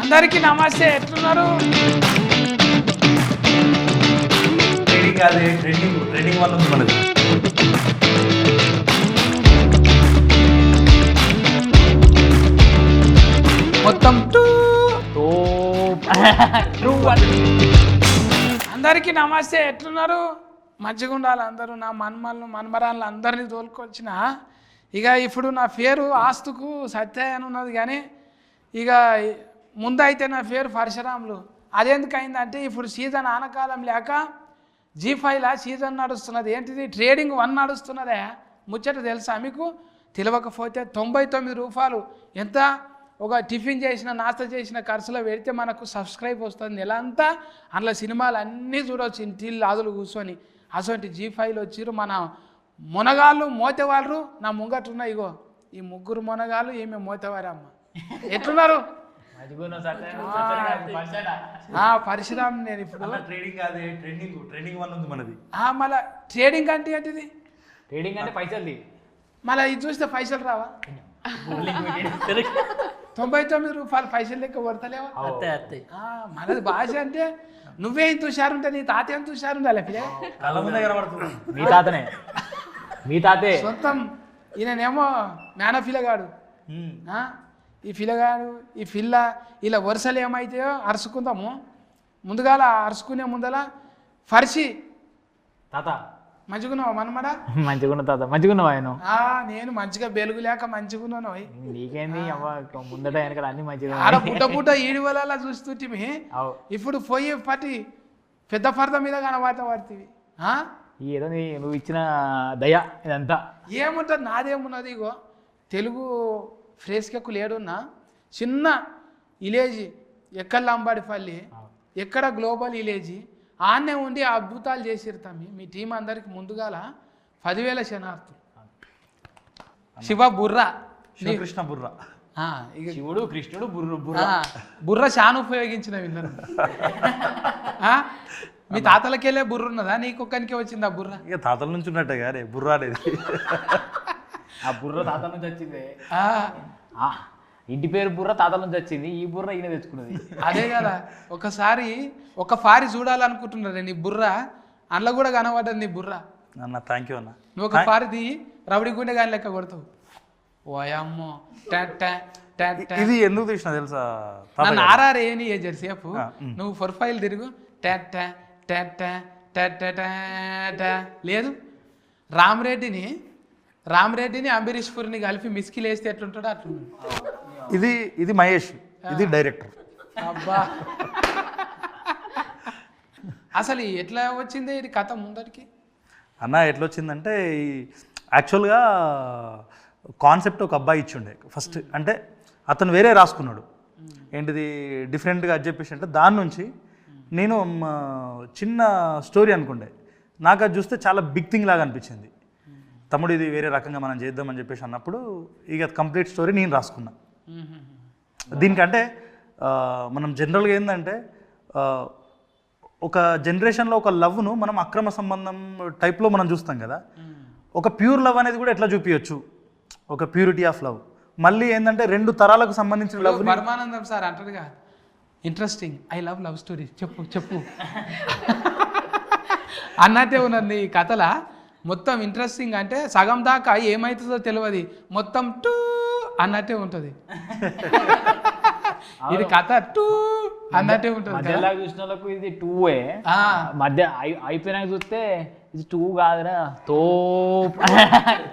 అందరికీ నమస్తే, ఎట్లున్నారు? ట్రేడింగ్ కాదు, ట్రేడింగ్ వల్ల ఉంది మనది. మొత్తం అందరికీ నమస్తే, ఎట్లున్నారు? మంచిగా ఉండాలి అందరూ. నా మన్మరాళ్ళు అందరినీ తోలుకొచ్చిన ఇక ఇప్పుడు నా పేరు ఆస్తుకు సత్య అని ఉన్నది, కానీ ఇక ముందైతే నా పేరు పరశురాములు. అదెందుకు అయిందంటే ఇప్పుడు సీజన్ ఆనకాలం లేక G5లా సీజన్ నడుస్తున్నది. ఏంటిది? ట్రేడింగ్ 1 నడుస్తున్నదే. ముచ్చట తెలుసా మీకు? తెలియకపోతే 99 రూపాయలు ఎంత ఒక టిఫిన్ చేసిన నాస్తా చేసిన ఖర్చులో పెడితే మనకు సబ్స్క్రైబ్ వస్తుంది నెల అంతా. అందులో సినిమాలు అన్నీ చూడవచ్చు ఇంటిల్లు ఆదులు కూర్చొని. అటువంటి G5లో వచ్చిర్రు మన మునగాళ్ళు మోతేవాళ్ళు. నా ముంగట్టున్న ఇగో ఈ ముగ్గురు మునగాళ్ళు, ఈమె మోతేవారి అమ్మ. ఎట్లున్నారు? పరశురామ్. నేను ఇప్పుడు ట్రేడింగ్ కాదు, ట్రేడింగ్ వల్ల ఉంది మనది. మళ్ళీ ట్రేడింగ్ అంటే ఏంటిది? ట్రేడింగ్ అంటే పైసలు. మళ్ళీ ఇది చూస్తే పైసలు రావా? 99 రూపాయలు పైసలు లెక్క కొడతలేవా? మనది భాష అంటే నువ్వే ఇంత హుషారు ఉంటే నీ తాత ఎంత హుషారు ఉండాలి. మీ తాతే సొంతం. ఈయనేమో మేనఫిలగాడు. ఈ పిల్లగాడు ఈ పిల్ల ఇలా వరుసలు ఏమైతాయో అరుచుకుందాము. ముందుగాల అరుచుకునే ముందల ఫర్షి తాత మంచిగున్నావా మనమడా? మంచిగున్నా తాత. మంచిగున్నావా? ఆయన నేను మంచిగా బెలుగు లేక మంచిగున్నాను. నీకేంది ముందట వెనకాల అన్ని మంచిగా ఆడ పుట్ట ఈడి వల్ల చూస్తుంటిమి. ఇప్పుడు పోయి పట్టి పెద్ద పరద మీద కనబడతావి. ఏదో నువ్వు ఇచ్చిన దయ ఇదంతా. ఏముంటుంది? నాదేమున్నది? ఇగో తెలుగు ఫ్రేస్కెక్కు లేడున్నా చిన్న విలేజ్ ఎక్కడ లంబాడిపల్లి, ఎక్కడ గ్లోబల్ విలేజ్ ఆన్నే ఉండి అద్భుతాలు చేసిరుతామి. మీ టీం అందరికి ముందుగాల 10,000 శనార్థులు. శివ బుర్ర, కృష్ణ బుర్ర. శివుడు కృష్ణుడు బుర్ర చాలా ఉపయోగించిన వీళ్ళను. మీ తాతలకెళ్ళే బుర్ర ఉన్నదా? నీకొక్కనికే వచ్చింది ఆ బుర్ర? ఇక తాతల నుంచి ఉన్నట్టే గారే బుర్ర అనేది. ఆ బుర్ర తాతల నుంచి వచ్చింది. ఇంటి పేరు బుర్ర తాతల నుంచి వచ్చింది. ఈ బుర్ర ఈయన తెచ్చుకున్నది. అదే కదా. ఒకసారి ఒక ఫారి చూడాలనుకుంటున్నారు నీ బుర్ర. అందులో కూడా కనబడ్డది నీ బుర్ర. అన్న థ్యాంక్ యూ అన్న. నువ్వు ఒక ఫారిది రౌడీ గుండె కానీ లెక్క కొడతావు. ఓయమ్మో. ఇది ఎందుకు తీసిన తెలుసా? నన్ను ఆర్ఆర్ ఏని జెర్సేపు నువ్వు ప్రొఫైల్ తిరుగు. లేదు, రామరెడ్డిని అంబరీష్పూర్ని కలిపి మిస్కిల్ వేస్తే ఎట్లుంటాడో అట్లుంది. ఇది మహేష్, ఇది డైరెక్టర్. అబ్బా, అసలు ఎట్లా వచ్చింది ఇది కథ ముందటికి? అన్న ఎట్లా వచ్చిందంటే యాక్చువల్గా కాన్సెప్ట్ ఒక అబ్బాయి ఇచ్చిండే ఫస్ట్. అంటే అతను వేరే రాసుకున్నాడు. ఏంటిది డిఫరెంట్గా అది చెప్పేసి అంటే దాని నుంచి నేను చిన్న స్టోరీ అనుకుండే. నాకు అది చూస్తే చాలా బిగ్ థింగ్ లాగా అనిపించింది. తమ్ముడు ఇది వేరే రకంగా మనం చేద్దామని చెప్పేసి అన్నప్పుడు ఇక కంప్లీట్ స్టోరీ నేను రాసుకున్నా. దీనికంటే మనం జనరల్గా ఏంటంటే ఒక జనరేషన్లో ఒక లవ్ను మనం అక్రమ సంబంధం టైప్లో మనం చూస్తాం కదా. ఒక ప్యూర్ లవ్ అనేది కూడా ఎట్లా చూపించచ్చు, ఒక ప్యూరిటీ ఆఫ్ లవ్. మళ్ళీ ఏంటంటే 2 తరాలకు సంబంధించిన లవ్. పరమానందం సార్ అంటారుగా, ఇంట్రెస్టింగ్, ఐ లవ్ స్టోరీ చెప్పు అన్నట్టే ఉన్నది ఈ కథలా. మొత్తం ఇంట్రెస్టింగ్ అంటే సగం దాకా ఏమవుతుందో తెలియదు, మొత్తం టూ అన్నట్టే ఉంటుంది. ఇది కథ టూ అన్నట్టే ఉంటుంది. మధ్యలో చూసిన వాళ్ళకు ఇది 2ఏ, మధ్య అయిపోయినాక చూస్తే ఇది 2 కాదురా తో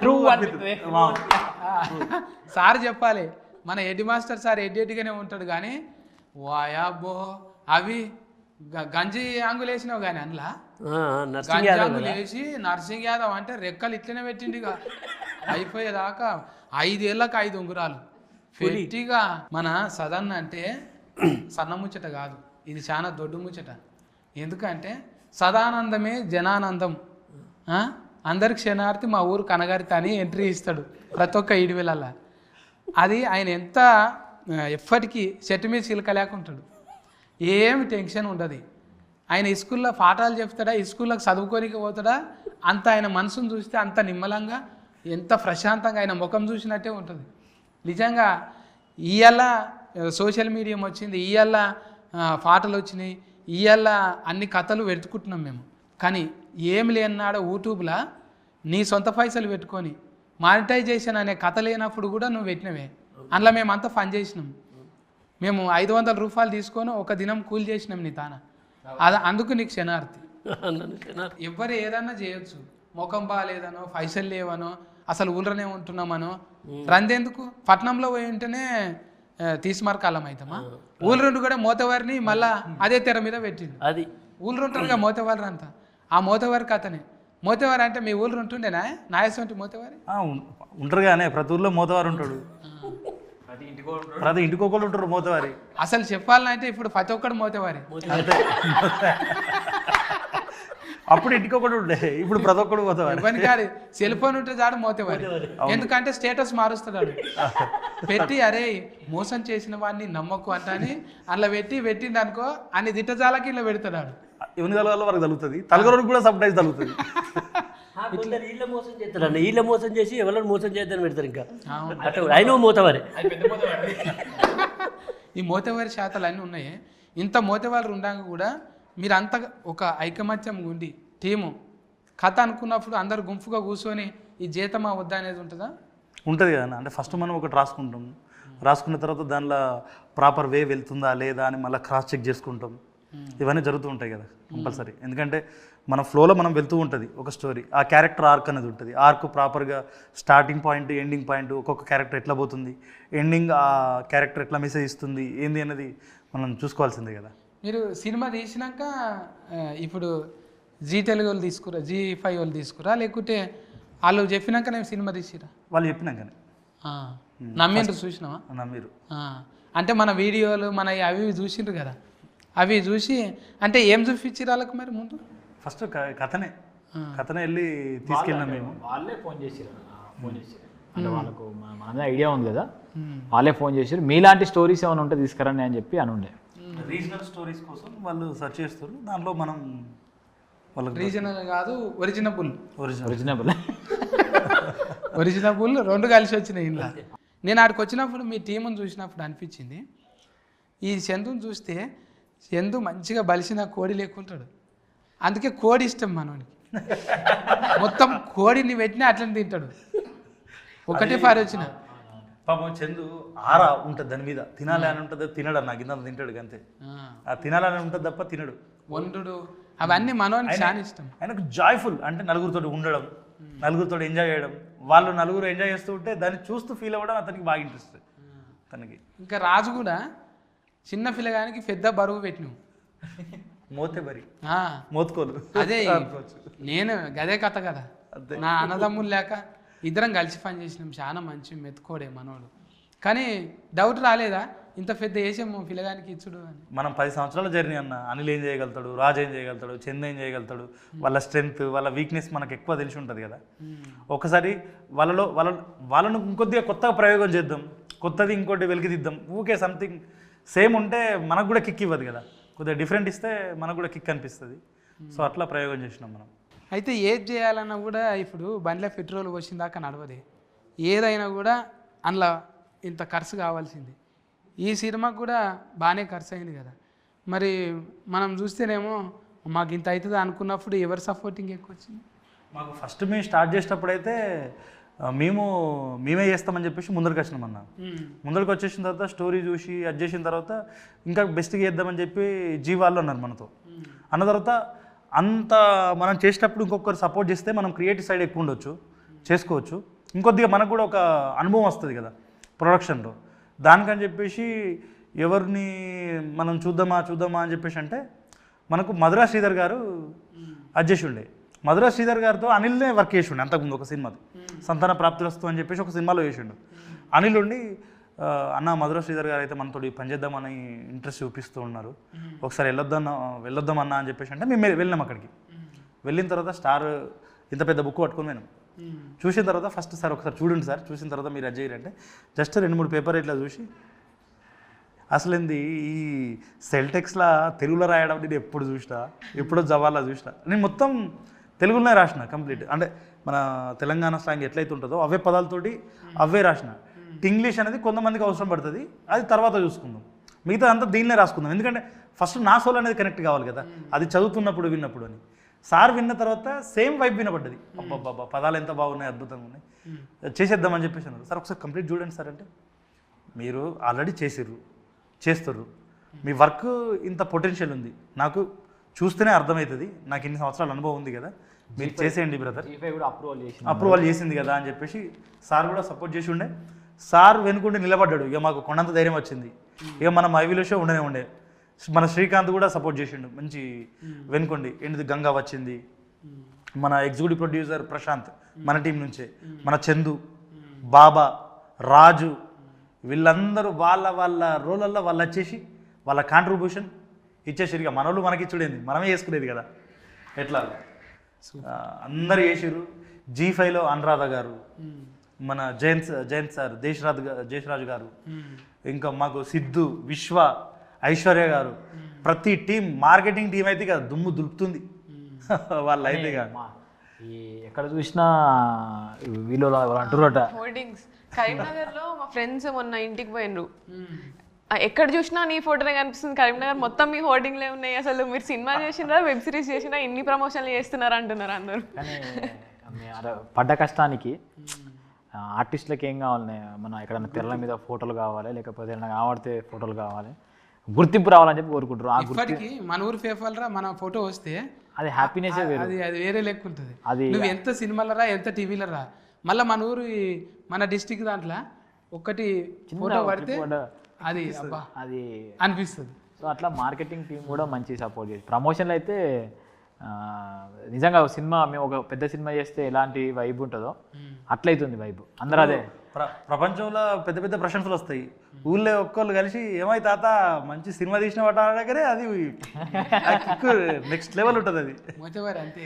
ట్రూ అనిపిస్తుంది. సార్ చెప్పాలి, మన హెడ్ మాస్టర్ సార్ ఎడ్గానే ఉంటాడు, కానీ వాయాబో అవి గంజి ఆంగులు వేసినావు కానీ అందులో గంజి ఆంగులు వేసి నర్సింగ్ యాదవ్ అంటే రెక్కలు ఇట్లనే పెట్టిండిగా అయిపోయేదాకా 5 ఏళ్ళకి 5 ఉంగురాలు పెట్టిగా. మన సదన్న అంటే సన్న ముచ్చట కాదు, ఇది చాలా దొడ్డు ముచ్చట. ఎందుకంటే సదానందమే జనానందం. అందరికి క్షణార్థి మా ఊరు కనగారిత అని ఎంట్రీ ఇస్తాడు ప్రతి ఒక్క 7 వేలల్లా. అది ఆయన ఎంత ఎప్పటికీ చెట్టు మీద చిలక లేకుంటాడు, ఏమి టెన్షన్ ఉండదు. ఆయన స్కూల్లో పాఠాలు చెప్తాడా, స్కూల్లోకి చదువుకోనికి పోతాడా, అంత ఆయన మనసును చూస్తే అంత నిమ్మలంగా ఎంత ప్రశాంతంగా ఆయన ముఖం చూసినట్టే ఉంటుంది. నిజంగా ఇవాళ సోషల్ మీడియా వచ్చింది, ఇవాళ పాటలు వచ్చినాయి, ఇవాళ అన్ని కథలు వెతుకుంటున్నాం మేము. కానీ ఏం లేనాడు యూట్యూబ్లో నీ సొంత పైసలు పెట్టుకొని మానిటైజేషన్ అనే కథ లేనప్పుడు కూడా నువ్వు పెట్టినవే. అందులో మేమంతా ఫన్ చేసినాం. మేము 500 రూపాయలు తీసుకొని ఒక దినం కూలి చేసినాం నీ తాన. అందుకు నీకు క్షణార్థి. ఎవరు ఏదన్నా చేయొచ్చు, ముఖం బాగాలేదనో పైసలు లేవనో అసలు ఊళ్ళనే ఉంటున్నామనో రందెందుకు. పట్నంలో పోయి ఉంటేనే తీసుమార్కాలం అవుతామా. ఊళ్ళుండి కూడా మోతవారిని మళ్ళా అదే తెర మీద పెట్టిండు. అది ఊళ్ళు ఉంటారుగా మోతవారు అంతా, ఆ మోతవారి కథనే. మోతవారి అంటే మీ ఊళ్ళు ఉంటుండేనా నాయసంటి మోతవారి? ఉంటారు కానీ ప్రతి ఊర్లో మోతవారు ఉంటాడు, ప్రతి ఇంటికి ఒకళ్ళు ఉంటారు మోతవారి. అసలు చెప్పాలంటే ఇప్పుడు ప్రతి ఒక్కడు మోతవారి. అంతే. అప్పుడు ఇంటికి ఒకటి ఉండే, ఇప్పుడు ప్రతి ఒక్కడు మోతవారి. ఇవన్నీ కాదు, సెల్ ఫోన్ ఉంటే చాడు మోతవారి. ఎందుకంటే స్టేటస్ మారుస్తాడు పెట్టి, అరే మోసం చేసిన వాడిని నమ్మకు అంట అని అట్లా పెట్టింది అనుకో అని దిట్టజాలకి ఇలా పెడతాడు. ఎవరి తలగల వరకు తగులుతుంది, తలగరకు కూడా సమ్ టైమ్స్ తగులుతుంది. వీళ్ళ మోసం చేస్తారండి, వీళ్ళ మోసం చేసి ఎవరైనా మోసం చేద్దని పెడతారు. ఇంకా ఆయన మోతవారే. ఈ మోతవారి శాతాలు అన్నీ ఉన్నాయి. ఇంత మోతవారు ఉండగా కూడా మీరు అంత ఒక ఐకమత్యం ఉండి టీము కథ అనుకున్నప్పుడు అందరు గుంపుగా కూర్చొని ఈ జీతమా వద్దా అనేది ఉంటుందా? ఉంటుంది కదా. అంటే ఫస్ట్ మనం ఒకటి రాసుకుంటాం, రాసుకున్న తర్వాత దానిలో ప్రాపర్ వే వెళ్తుందా లేదా అని మళ్ళీ క్రాస్ చెక్ చేసుకుంటాం. ఇవన్నీ జరుగుతూ ఉంటాయి కదా కంపల్సరీ. ఎందుకంటే మన ఫ్లోలో మనం వెళ్తూ ఉంటుంది ఒక స్టోరీ. ఆ క్యారెక్టర్ ఆర్క్ అనేది ఉంటుంది. ఆర్క్ ప్రాపర్గా స్టార్టింగ్ పాయింట్ ఎండింగ్ పాయింట్, ఒక్కొక్క క్యారెక్టర్ ఎట్లా పోతుంది, ఎండింగ్ ఆ క్యారెక్టర్ ఎట్లా మెసేజ్ ఇస్తుంది ఏంది అనేది మనం చూసుకోవాల్సిందే కదా. మీరు సినిమా తీసినాక ఇప్పుడు జీ తెలుగు వాళ్ళు తీసుకురా, Zee5 వాళ్ళు తీసుకురా, లేకుంటే వాళ్ళు చెప్పినాక నేను సినిమా తీసిరా? వాళ్ళు చెప్పినాకనే నమ్మిండ్రు, చూసినావా? నమ్మిరు. అంటే మన వీడియోలు మన అవి చూసిండ్రు కదా, అవి చూసి అంటే ఏం చూపించారు వాళ్ళకి మరి ముందు? ఫస్ట్ కథనే వెళ్ళి తీసుకెళ్ళినాం మేము. వాళ్ళే ఫోన్ చేసారు అంటే వాళ్ళకు మన ఐడియా ఉంది కదా, వాళ్ళే ఫోన్ చేసారు మీలాంటి స్టోరీస్ ఏమైనా ఉంటే తీసుకురండి అని చెప్పి అని ఉండే. రీజనల్ స్టోరీస్ కోసం వాళ్ళు సెర్చ్ చేస్తారు. దాంట్లో మనం వాళ్ళకి రీజనల్ కాదు ఒరిజినబుల్ ఒరిజినబుల్ రెండు కలిసి వచ్చినాయి ఇంట్లో. నేను ఆడికి వచ్చినప్పుడు మీ టీముని చూసినప్పుడు అనిపించింది, ఈ చందుని చూస్తే చందు మంచిగా బలిసిన కోడి లేకుంటాడు. అందుకే కోడి ఇష్టం మనోనికి. మొత్తం కోడిని పెట్టినా అట్లనే తింటాడు. ఒకటే పారి వచ్చిన పాపం చందు ఆరా ఉంటుంది దాని మీద, తినాలి అని ఉంటుంది, తినడు. నాకు ఇంత తింటాడు అంతే. ఆ తినాలని ఉంటుంది తప్ప తినడు. వండుడు అవన్నీ మనోనికి చాలా ఇష్టం. ఆయనకు జాయ్ఫుల్ అంటే నలుగురితో ఉండడం, నలుగురితో ఎంజాయ్ చేయడం, వాళ్ళు నలుగురు ఎంజాయ్ చేస్తూ ఉంటే దాన్ని చూస్తూ ఫీల్ అవ్వడం అతనికి బాగా ఇంట్రెస్ట్ తనకి. ఇంకా రాజు కూడా చిన్న పిల్లగానికి పెద్ద బరువు పెట్టినావు, మోతేబరి మోత్కోలు. అదే నేను గదే కథ కదా. నా అన్నదమ్ములు లేక ఇద్దరం కలిసి పని చేసినాం. చాలా మంచి మెతుకోడే మనోడు. కానీ డౌట్ రాలేదా ఇంత పెద్ద వేసాము పిల్లగానికి ఇచ్చుడు అని? మనం 10 సంవత్సరాల జర్నీ అన్న. అనిల్ ఏం చేయగలుగుతాడు, రాజు ఏం చేయగలుగుతాడు, చంద్ ఏం చేయగలుగుతాడు, వాళ్ళ స్ట్రెంగ్త్ వాళ్ళ వీక్నెస్ మనకు ఎక్కువ తెలిసి ఉంటుంది కదా. ఒకసారి వాళ్ళను ఇంకొద్దిగా కొత్తగా ప్రయోగం చేద్దాం, కొత్తది ఇంకోటి వెలికిదిద్దాం. ఊకే సంథింగ్ సేమ్ ఉంటే మనకు కూడా కిక్ ఇవ్వదు కదా, కొద్దిగా డిఫరెంట్ ఇస్తే మనకు కూడా కిక్ అనిపిస్తుంది. సో అట్లా ప్రయోగం చేసినాం మనం. అయితే ఏది చేయాలన్నా కూడా ఇప్పుడు బండిలో పెట్రోల్ వచ్చిందాకా నడవదే. ఏదైనా కూడా అందులో ఇంత ఖర్చు కావాల్సింది. ఈ సినిమాకు కూడా బాగానే ఖర్చు అయింది కదా. మరి మనం చూస్తేనేమో మాకు ఇంత అవుతుంది అనుకున్నప్పుడు ఎవరు సపోర్టింగ్ ఎక్కువ వచ్చింది? మాకు ఫస్ట్ మేము స్టార్ట్ చేసేటప్పుడు అయితే మేమే చేస్తామని చెప్పేసి ముందరికి వచ్చినాం అన్న. ముందరికి వచ్చేసిన తర్వాత స్టోరీ చూసి అది చేసిన తర్వాత ఇంకా బెస్ట్గా చేద్దామని చెప్పి వాళ్ళు అన్నారు మనతో. అన్న తర్వాత అంత మనం చేసేటప్పుడు ఇంకొకరు సపోర్ట్ చేస్తే మనం క్రియేటివ్ సైడ్ ఎక్కువ ఉండొచ్చు, చేసుకోవచ్చు. ఇంకొద్దిగా మనకు కూడా ఒక అనుభవం వస్తుంది కదా ప్రొడక్షన్లో. దానికని చెప్పేసి ఎవరిని మనం చూద్దామా అని చెప్పేసి అంటే మనకు మధురా శ్రీధర్ గారు అడ్జస్ట్ ఉండే. మధురా శ్రీధర్ గారితో అనిల్నే వర్క్ చేసి ఉండే అంతకుముందు ఒక సినిమా సంతాన ప్రాప్తిరస్తు అని చెప్పేసి ఒక సినిమాలో చేసిండు. అనిల్ ఉండి అన్న మధురా శ్రీధర్ గారు అయితే మనతో పనిచేద్దామని ఇంట్రెస్ట్ చూపిస్తూ ఉన్నారు, ఒకసారి వెళ్ళొద్దామన్నా అని చెప్పేసి అంటే మేము వెళ్ళినాం. అక్కడికి వెళ్ళిన తర్వాత స్టార్ ఇంత పెద్ద బుక్ పట్టుకొని పోయినాం. చూసిన తర్వాత ఫస్ట్ సార్ ఒకసారి చూడండి సార్, చూసిన తర్వాత మీరు అది చేయాలంటే జస్ట్ 2-3 పేపర్ ఇట్లా చూసి అసలు ఏంది ఈ సెల్టెక్స్లా తెలుగులో రాయడం నేను ఎప్పుడు చూసినా, ఎప్పుడో జవాలా చూసినా. నేను మొత్తం తెలుగులోనే రాసిన కంప్లీట్. అంటే మన తెలంగాణ స్లాంగ్ ఎట్లయితే ఉంటుందో అవే పదాలతోటి అవే రాసిన. ఇంగ్లీష్ అనేది కొంతమందికి అవసరం పడుతుంది, అది తర్వాత చూసుకుందాం. మిగతా అంతా దీనిలో రాసుకుందాం. ఎందుకంటే ఫస్ట్ నా సోల్ అనేది కనెక్ట్ కావాలి కదా, అది చదువుతున్నప్పుడు విన్నప్పుడు అని. సార్ విన్న తర్వాత సేమ్ వైబ్ వినపడ్డది. అబ్బాబ్బా పదాలు ఎంత బాగున్నాయి, అద్భుతంగా ఉన్నాయి, చేసేద్దామని చెప్పేసి అన్నారు. సార్ ఒకసారి కంప్లీట్ చూడండి సార్ అంటే, మీరు ఆల్రెడీ చేస్తుర్రు, మీ వర్క్ ఇంత పొటెన్షియల్ ఉంది, నాకు చూస్తేనే అర్థమవుతుంది, నాకు ఇన్ని సంవత్సరాల అనుభవం ఉంది కదా, మీరు చేసేయండి బ్రదర్, అప్రూవల్ చేసింది కదా అని చెప్పేసి సార్ కూడా సపోర్ట్ చేసి ఉండే. సార్ వెనుకుంటే నిలబడ్డాడు. ఇక మాకు కొండంత ధైర్యం వచ్చింది. ఇక మనం ఐవీలో షో ఉండే మన శ్రీకాంత్ కూడా సపోర్ట్ చేసిండు, మంచి వెనుకోండి. ఏంటిది గంగా వచ్చింది, మన ఎగ్జిక్యూటివ్ ప్రొడ్యూసర్ ప్రశాంత్ మన టీం నుంచే, మన చందు, బాబా, రాజు, వీళ్ళందరూ వాళ్ళ రోలల్లో వాళ్ళు వచ్చేసి వాళ్ళ కాంట్రిబ్యూషన్ ఇచ్చేసారు. ఇక మనోళ్ళు మనకి ఇచ్చుడేంది, మనమే చేసుకునేది కదా ఎట్లా, అందరు చేసిర్రు. G5లో అనురాధ గారు, మన జయంత్ సార్, దేశరాజు గారు, ఇంకా మాకు సిద్ధు, విశ్వ, ఐశ్వర్య గారు, ప్రతి టీం, మార్కెటింగ్ టీం అయితే ఇక దుమ్ము దులుపుతుంది వాళ్ళు అయితే ఇక. ఎక్కడ చూసినా వీళ్ళు అంటున్నారట హోర్డింగ్స్. కరీంనగర్ లో మా ఫ్రెండ్స్ మొన్న ఇంటికి పోయినరు, ఎక్కడ చూసినా నీ ఫోటోనే కనిపిస్తుంది, కరీంనగర్ మొత్తం మీ హోర్డింగ్లే ఉన్నాయి, అసలు మీరు సినిమా చేసినా వెబ్ సిరీస్ చేసినా ఇన్ని ప్రమోషన్లు చేస్తున్నారు అంటున్నారు అందరూ. కానీ పడ్డ కష్టానికి ఆర్టిస్టులకి ఏం కావాలి, మన ఎక్కడైనా తెరల మీద ఫోటోలు కావాలి, లేకపోతే ఏదైనా కావాడితే ఫోటోలు కావాలి, గుర్తింపు రావాలని చెప్పి కోరుకుంటారు. ఇప్పటికి మన ఊరు పేపర్లరా మన ఫోటో వస్తే అది హ్యాపీనెస్, అది వేరే లెక్క ఉంటుంది. నువ్వు ఎంత సినిమాలరా ఎంత టీవీలరా, మళ్ళీ మన ఊరు మన డిస్టిక్ దాంట్లో ఒక్కటి ఫోటో పడితే అది అబ్బా అది అనిపిస్తుంది. సో అట్లా మార్కెటింగ్ టీం కూడా మంచి సపోర్ట్ చేసి, ప్రమోషన్లు అయితే నిజంగా సినిమా మేము ఒక పెద్ద సినిమా చేస్తే ఎలాంటి వైబ్ ఉంటుందో అట్లయితుంది వైబ్. అందరూ అదే ప్రపంచంలో పెద్ద పెద్ద ప్రశంసలు వస్తాయి, ఊళ్ళో ఒక్కళ్ళు కలిసి ఏమై తాత మంచి సినిమా తీసిన వాటి దగ్గరే అది నెక్స్ట్ లెవెల్ ఉంటుంది. అది మోతేవారి అంతే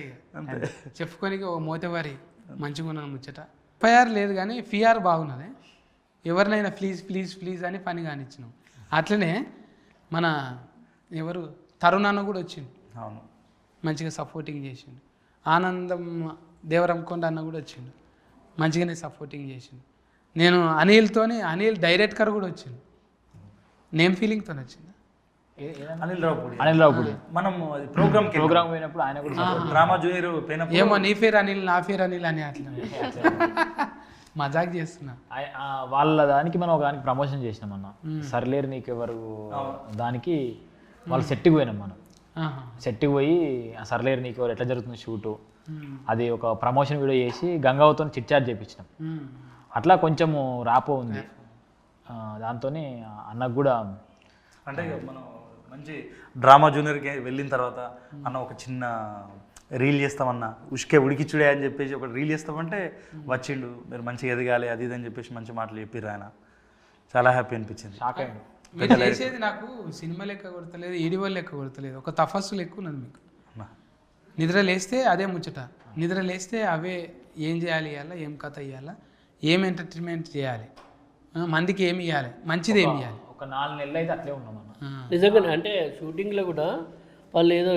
చెప్పుకోనికి ఓ మోతేవారి మంచిగా ఉన్నాను ముచ్చట. FIR లేదు కానీ FIR బాగున్నది. ఎవరినైనా ప్లీజ్ ప్లీజ్ ప్లీజ్ అని పని కానిచ్చినాం. అట్లనే మన ఎవరు తరుణ్ అన్న కూడా వచ్చిండు, అవును మంచిగా సపోర్టింగ్ చేసిండు. ఆనందం దేవరంకొండ అన్న కూడా వచ్చిండు, మంచిగానే సపోర్టింగ్ చేసిండు. నేను అనిల్ డైరెక్టర్ కూడా వచ్చిండు, నేమ్ ఫీలింగ్తో వచ్చింది. అనిల్ రావుపూడి మనం ప్రోగ్రామ్ పోయినప్పుడు ఆయన కూడా డ్రామా జూనియర్ పోయినప్పుడు ఏమో నీ పేరు అనిల్ నా పేరు అనిల్ అని అట్లా మజాక్ చేస్తున్నా. వాళ్ళ దానికి మనం ఒక దానికి ప్రమోషన్ చేసినాం అన్న, సర్లేరు నీకెవరు దానికి వాళ్ళు సెట్కి పోయినాం. మనం సెట్కి పోయి సర్లేరు నీకెవరు ఎట్లా జరుగుతుంది షూటు, అది ఒక ప్రమోషన్ వీడియో చేసి గంగావతో చిట్ చాట్ చేయించినాం. అట్లా కొంచెము రాపో ఉంది దాంతో. అన్నకు కూడా అంటే మనం మంచి డ్రామా జూనియర్కి వెళ్ళిన తర్వాత అన్న ఒక చిన్న రీల్ చేస్తామన్నా, ఉష్కే ఉడికిచ్చుడే అని చెప్పేసి ఒక రీల్ చేస్తామంటే వచ్చిండు, మీరు మంచిగా ఎదగాలి అది ఇది అని చెప్పేసి మంచి మాటలు చెప్పిర్రు. ఆయన చాలా హ్యాపీ అనిపించింది. షాక్ అయ్యాడు. మీరు చేసేది నాకు సినిమా లెక్క కొడతలేదు, ఈడివల్ లెక్క కొడతలేదు, ఒక తపస్సు లెక్క ఉన్నది మీకు. నిద్ర లేస్తే అదే ముచ్చట, నిద్ర లేస్తే అవే ఏం చేయాలి ఇవ్వాలా, ఏం కథ ఇవ్వాలా, ఏం ఎంటర్టైన్మెంట్ చేయాలి, మందికి ఏమి ఇవ్వాలి, మంచిది ఏమి ఇవ్వాలి. ఒక 4 నెలలు అయితే అట్లే ఉన్నాం అన్న. నిజంగానే అంటే షూటింగ్లో కూడా వాళ్ళు ఏదో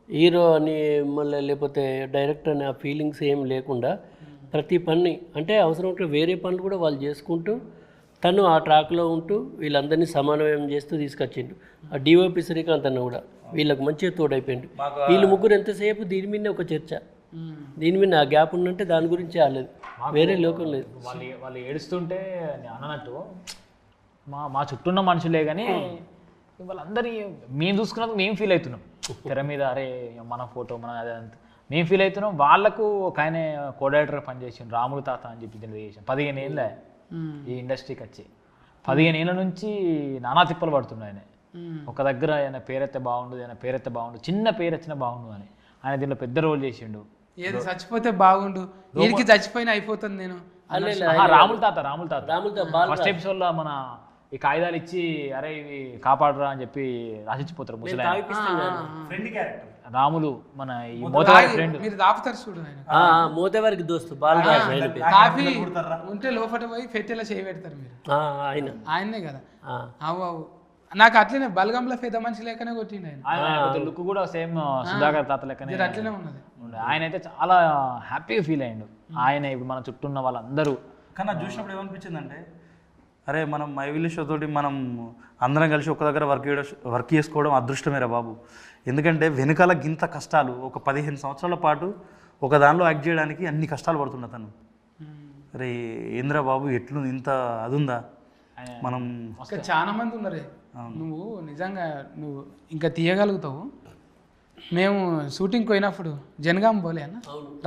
హీరో అని మళ్ళీ లేకపోతే డైరెక్టర్ అని ఆ ఫీలింగ్స్ ఏం లేకుండా ప్రతి పని అంటే అవసరం ఉంటే వేరే పనులు కూడా వాళ్ళు చేసుకుంటూ తను ఆ ట్రాక్లో ఉంటూ వీళ్ళందరినీ సమన్వయం చేస్తూ తీసుకొచ్చిండు. ఆ డిఓపి శ్రీకాంత్ అన్న కూడా వీళ్ళకి మంచిగా తోడైపోయిండు. వీళ్ళు ముగ్గురు ఎంతసేపు దీని మీదనే ఒక చర్చ, దీని మీద ఆ గ్యాప్ ఉందంటే దాని గురించి రాలేదు, వేరే లోకం లేదు. వాళ్ళు ఏడుస్తుంటే అన్నట్టు మా చుట్టూ ఉన్న మనుషులే కానీ వాళ్ళందరినీ మేము చూసుకున్నది మేము ఫీల్ అవుతున్నాం. తెర మీద అరే మన ఫోటో మన అదే అంత మేము ఫీల్ అవుతున్నాం. వాళ్ళకు ఒక ఆయన కోడైరెక్టర్ పనిచేసిండు, రాములు తాత అని చెప్పి చేసాం. 15 ఏళ్ళే ఈ ఇండస్ట్రీకి వచ్చి, 15 ఏళ్ళ నుంచి నానా తిప్పలు పడుతున్నాయి. ఆయన ఒక దగ్గర ఆయన పేరైతే బాగుండు, ఆయన పేరైతే బాగుండు, చిన్న పేరు వచ్చినా బాగుండు అని ఆయన దీనిలో పెద్ద రోల్ చేసిండు. ఏది చచ్చిపోతే బాగుండు, వీరికి చచ్చిపోయినా అయిపోతుంది. నేను రాములు తాత ఫస్ట్ ఎపిసోడ్లో మన ఈ కాగితాలు ఇచ్చి అరే ఇవి కాపాడరా అని చెప్పి రాసిచ్చిపోతారు ముసలి రాములు, మన ఈ మోతవారి ఫ్రెండ్. మీరు దాపుతారు చూడు, మోతవారికి దోస్తు కాఫీ ఉంటే లోపల పోయి పెట్టేలా చేయి పెడతారు మీరు, ఆయన్నే కదా. అవు నాకు అట్లనే బలగంలో పెద్ద మనిషి లేకనే కొట్టిండు ఆయన. లుక్ కూడా సేమ్ సుధాకర్ తాత లెక్కనే అట్లనే ఉన్నది. ఆయన అయితే చాలా హ్యాపీగా ఫీల్ అయ్యిండు. ఆయన ఇప్పుడు మన చుట్టూ ఉన్న వాళ్ళందరూ. కానీ చూసినప్పుడు ఏమనిపించింది అంటే అరే మనం మైవిల్ షో తోటి మనం అందరం కలిసి ఒక దగ్గర వర్క్ చేసుకోవడం అదృష్టమేరా బాబు. ఎందుకంటే వెనకాల గింత కష్టాలు, ఒక 15 సంవత్సరాల పాటు ఒక దానిలో యాక్ట్ చేయడానికి అన్ని కష్టాలు పడుతున్నా తను. అరే ఏంద్రా బాబు ఎట్లు ఇంత అది ఉందా మనం. ఇంకా చాలా మంది ఉన్నారే, నువ్వు నిజంగా నువ్వు ఇంకా తీయగలుగుతావు. మేము షూటింగ్ పోయినప్పుడు జనగాం పోలే అన్న,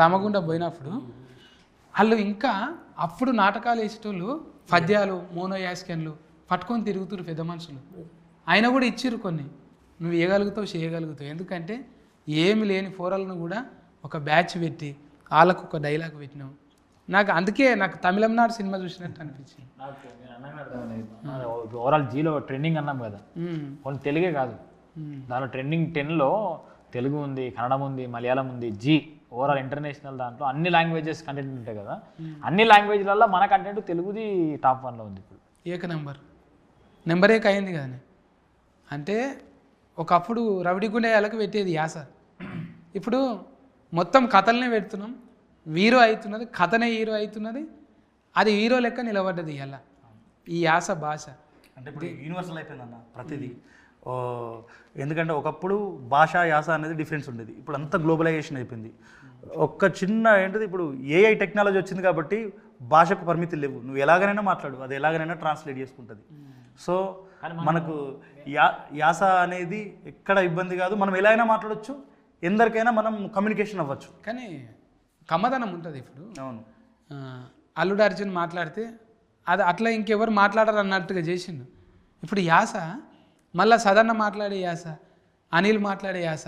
రామగుండ పోయినప్పుడు వాళ్ళు ఇంకా అప్పుడు నాటకాలు వేసేటోళ్ళు పద్యాలు మోనో యాస్కెన్లు పట్టుకొని తిరుగుతురు పెద్ద మనుషులు. ఆయన కూడా ఇచ్చిర్రు కొన్ని, నువ్వు ఇవ్వగలుగుతావు చేయగలుగుతావు. ఎందుకంటే ఏమి లేని ఫోరల్ను కూడా ఒక బ్యాచ్ పెట్టి వాళ్ళకు ఒక డైలాగ్ పెట్టినావు. నాకు అందుకే నాకు తమిళనాడు సినిమా చూసినట్టు అనిపించింది. ఓవరాల్ జీలో ట్రెండింగ్ అన్నాం కదా, ఓన్లీ తెలుగే కాదు, దానిలో ట్రెండింగ్ 10లో తెలుగు ఉంది, కన్నడం ఉంది, మలయాళం ఉంది, జీ ఓవరాల్ ఇంటర్నేషనల్ దాంట్లో అన్ని లాంగ్వేజెస్ కంటెంట్ ఉంటాయి కదా. అన్ని లాంగ్వేజ్లలో మన కంటెంట్ తెలుగుది టాప్ 1లో ఉంది ఇప్పుడు. ఏక నెంబర్ ఏక అయింది కదా. అంటే ఒకప్పుడు రవిడిగుండేయాలకు పెట్టేది యాస, ఇప్పుడు మొత్తం కథలనే పెడుతున్నాం. హీరో అవుతున్నది, కథనే హీరో అవుతున్నది, అది హీరో లెక్క నిలబడ్డది ఇలా ఈ యాస భాష. అంటే ఇప్పుడు యూనివర్సల్ అయిపోయిందన్న ప్రతిదీ. ఎందుకంటే ఒకప్పుడు భాష యాస అనేది డిఫరెన్స్ ఉండేది, ఇప్పుడు అంతా గ్లోబలైజేషన్ అయిపోయింది. ఒక్క చిన్న ఏంటిది ఇప్పుడు ఏఐ టెక్నాలజీ వచ్చింది కాబట్టి భాషకు పరిమితులు లేవు, నువ్వు ఎలాగైనా మాట్లాడు, అది ఎలాగైనా ట్రాన్స్లేట్ చేసుకుంటుంది. సో మనకు యాస అనేది ఎక్కడ ఇబ్బంది కాదు, మనం ఎలా అయినా మాట్లాడవచ్చు, ఎందరికైనా మనం కమ్యూనికేషన్ అవ్వచ్చు. కానీ కమ్మదనం ఉంటుంది. ఇప్పుడు అవును, అల్లుడు అర్జున్ మాట్లాడితే అది అట్లా ఇంకెవరు మాట్లాడరు అన్నట్టుగా చేసిండు. ఇప్పుడు యాస మళ్ళీ సదన్న మాట్లాడే యాస, అనిల్ మాట్లాడే యాస,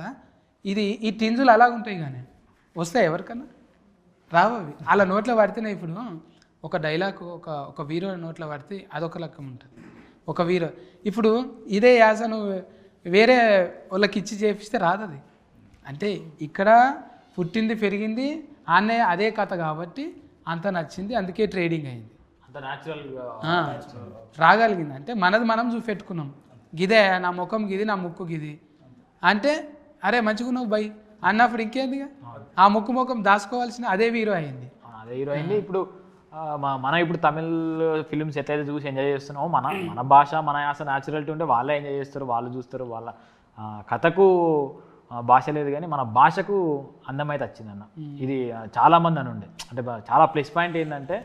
ఇది ఈ టింజులు అలాగుంటాయి. కానీ వస్తాయి ఎవరికన్నా రావవి, అలా నోట్లో పడితేనే. ఇప్పుడు ఒక డైలాగ్ ఒక హీరో నోట్లో పడితే అదొక లెక్క ఉంటుంది, ఒక హీరో. ఇప్పుడు ఇదే యాస నువ్వు వేరే వాళ్ళకి ఇచ్చి చేపిస్తే రాదది. అంటే ఇక్కడ పుట్టింది పెరిగింది ఆనే అదే కథ కాబట్టి అంత నచ్చింది, అందుకే ట్రేడింగ్ అయింది, అంత న్యాచురల్గా రాగలిగింది. అంటే మనది మనం చూపెట్టుకున్నాం, గిదే నా ముఖం గిది, నా ముక్కు గిది అంటే అరే మంచిగా నువ్వు బై అన్నప్పుడు ఇంకేందిగా ఆ ముఖం దాచుకోవాల్సిన అదే హీరో అయింది. అదే హీరో అయింది. ఇప్పుడు మనం ఇప్పుడు తమిళ్ ఫిలిమ్స్ ఎట్లయితే చూసి ఎంజాయ్ చేస్తున్నామో మన భాష మన యాస న్యాచురాలిటీ ఉంటే వాళ్ళే ఎంజాయ్ చేస్తారు, వాళ్ళు చూస్తారు. వాళ్ళ కథకు భాష లేదు కానీ మన భాషకు అందమైతే వచ్చిందన్న. ఇది చాలామంది అని ఉండే, అంటే చాలా ప్లస్ పాయింట్ ఏంటంటే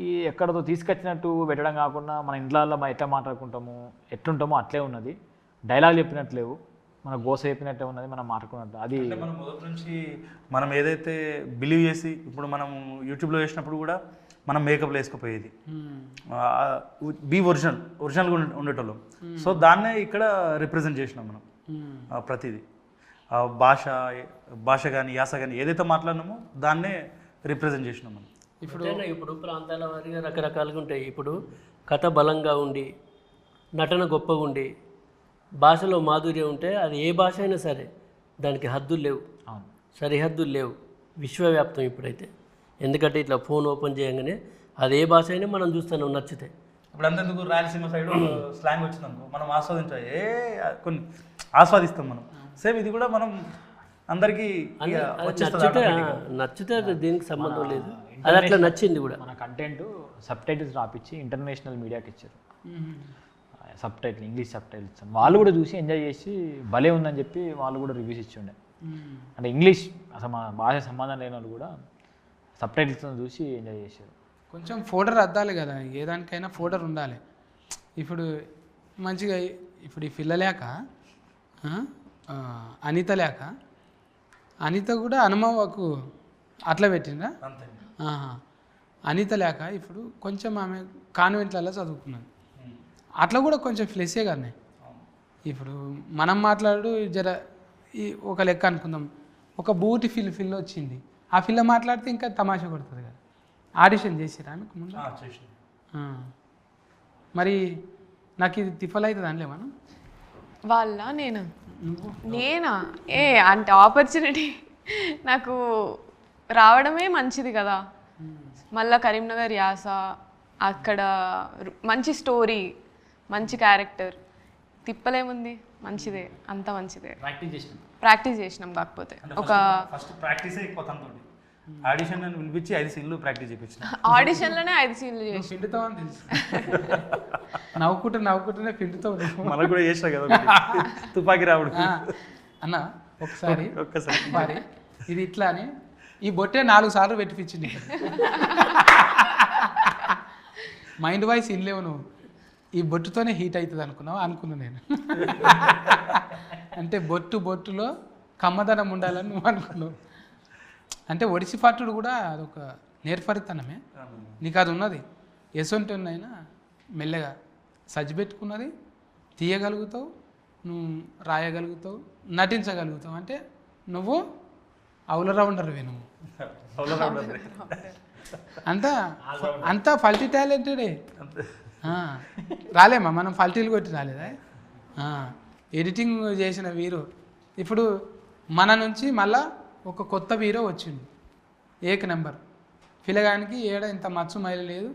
ఈ ఎక్కడతో తీసుకొచ్చినట్టు పెట్టడం కాకుండా మన ఇంట్లో మనం ఎట్లా మాట్లాడుకుంటాము ఎట్లుంటామో అట్లే ఉన్నది. డైలాగ్ చెప్పినట్లేవు, మన గోస చెప్పినట్టే ఉన్నది, మనం మాట్లాడుకున్నట్టు. అది మనం మొదటి నుంచి మనం ఏదైతే బిలీవ్ చేసి ఇప్పుడు మనం యూట్యూబ్లో చేసినప్పుడు కూడా మనం మేకప్లో వేసుకుపోయేది బీ ఒరిజినల్గా ఉండేటోళ్ళం. సో దాన్నే ఇక్కడ రిప్రజెంట్ చేసినాం మనం. ప్రతిదీ భాష కానీ యాస కానీ ఏదైతే మాట్లాడినామో దాన్నే రిప్రజెంట్ చేసినాం మనం. ఇప్పుడు ప్రాంతాల వారిగా రకరకాలుగా ఉంటాయి. ఇప్పుడు కథ బలంగా ఉండి నటన గొప్పగా ఉండి భాషలో మాధుర్యం ఉంటే అది ఏ భాష అయినా సరే దానికి హద్దులు లేవు, సరిహద్దులు లేవు, విశ్వవ్యాప్తం ఇప్పుడైతే. ఎందుకంటే ఇట్లా ఫోన్ ఓపెన్ చేయగానే అది ఏ భాష అయినా మనం చూస్తున్నాం నచ్చితే. ఇప్పుడు అంతెందుకు రాయలసీమ సైడ్ స్లాంగ్ వచ్చిందనుకో మనం కొన్ని ఆస్వాదిస్తాం మనం. సేమ్ ఇది కూడా మనం అందరికీ నచ్చితే దీనికి సంబంధం లేదు, అది అట్లా నచ్చింది కూడా. మన కంటెంట్ సబ్ టైటిల్స్ రాపిచ్చి ఇంటర్నేషనల్ మీడియాకి ఇచ్చారు, sub title English sub titles. వాళ్ళు కూడా చూసి ఎంజాయ్ చేసి భలే ఉందని చెప్పి వాళ్ళు కూడా రివ్యూస్ ఇచ్చిండే. అంటే ఇంగ్లీష్ అసలు మన భాష సంబంధం లేని వాళ్ళు కూడా సబ్ టైటిల్స్ చూసి ఎంజాయ్ చేశారు. కొంచెం ఫోల్డర్ అద్దాలి కదా, ఏ దానికైనా ఫోల్డర్ ఉండాలి. ఇప్పుడు మంచిగా ఇప్పుడు ఈ పిల్లలేక అనిత లేక అనిత కూడా అనుమవకు అట్లా పెట్టిందా? అనిత లేక ఇప్పుడు కొంచెం ఆమె కాన్వెంట్లలో చదువుకున్నది, అట్లా కూడా కొంచెం ఫ్లెస్సే కానీ. ఇప్పుడు మనం మాట్లాడు జర ఈ ఒక లెక్క అనుకుందాం, ఒక బూటి ఫిల్ వచ్చింది, ఆ ఫిల్ మాట్లాడితే ఇంకా తమాషా కొడుతుంది కదా. ఆడిషన్ చేసిరా మీకు ముందు? మరి నాకు ఇది తిఫల్ అవుతుంది అనలే మనం వాళ్ళ నేనా అంటే ఆపర్చునిటీ నాకు రావడమే మంచిది కదా. మళ్ళా కరీంనగర్ యాస, అక్కడ మంచి స్టోరీ, మంచి క్యారెక్టర్, తిప్పలేముంది, మంచిదే, అంత మంచిదే. ప్రాక్టీస్ చేసినాం. కాకపోతే ఒక ఫస్ట్ ప్రాక్టీసే ఎక్కువ తనతోటి. ఆడిషన్ అని పిలిపించి 5 సీన్లు ప్రాక్టీస్ చేయించిన. ఆడిషన్లోనే 5 సీన్లు చేసి పిండుతావు అని తెలుసు. నవ్వుకుంటూనే పిండుతావు. మనకు కూడా చేసినా కదా ఒకటి. తుపాకి రావుడు. అన్న ఒక్కసారి ఒక్కసారి ఇది ఇట్లా అని ఈ బొట్టే 4 సార్లు పెట్టిపించింది. మైండ్ వాయిస్ ఇన్లేవు నువ్వు. ఈ బొట్టుతోనే హీట్ అవుతుంది అనుకున్నా నేను. అంటే బొట్టులో కమ్మదనం ఉండాలని నువ్వు అనుకున్నావు. అంటే ఒడిసి పట్టుడు కూడా అదొక నేర్పరితనమే. నీకు అది ఉన్నది. ఎసొంటైనా మెల్లగా సజ్జిపెట్టుకున్నది తీయగలుగుతావు, నువ్వు రాయగలుగుతావు, నటించగలుగుతావు. అంటే నువ్వు రౌండర్వే నువ్వు. అంతా ఫల్టీ టాలెంటెడే. రాలేమా మనం ఫల్టీలు కొట్టి రాలేదా? ఎడిటింగ్ చేసిన వీరు ఇప్పుడు మన నుంచి మళ్ళా ఒక కొత్త హీరో వచ్చిండు, ఏక నెంబర్. పిల్లగానికి ఇంత మచ్చు మైల లేదు,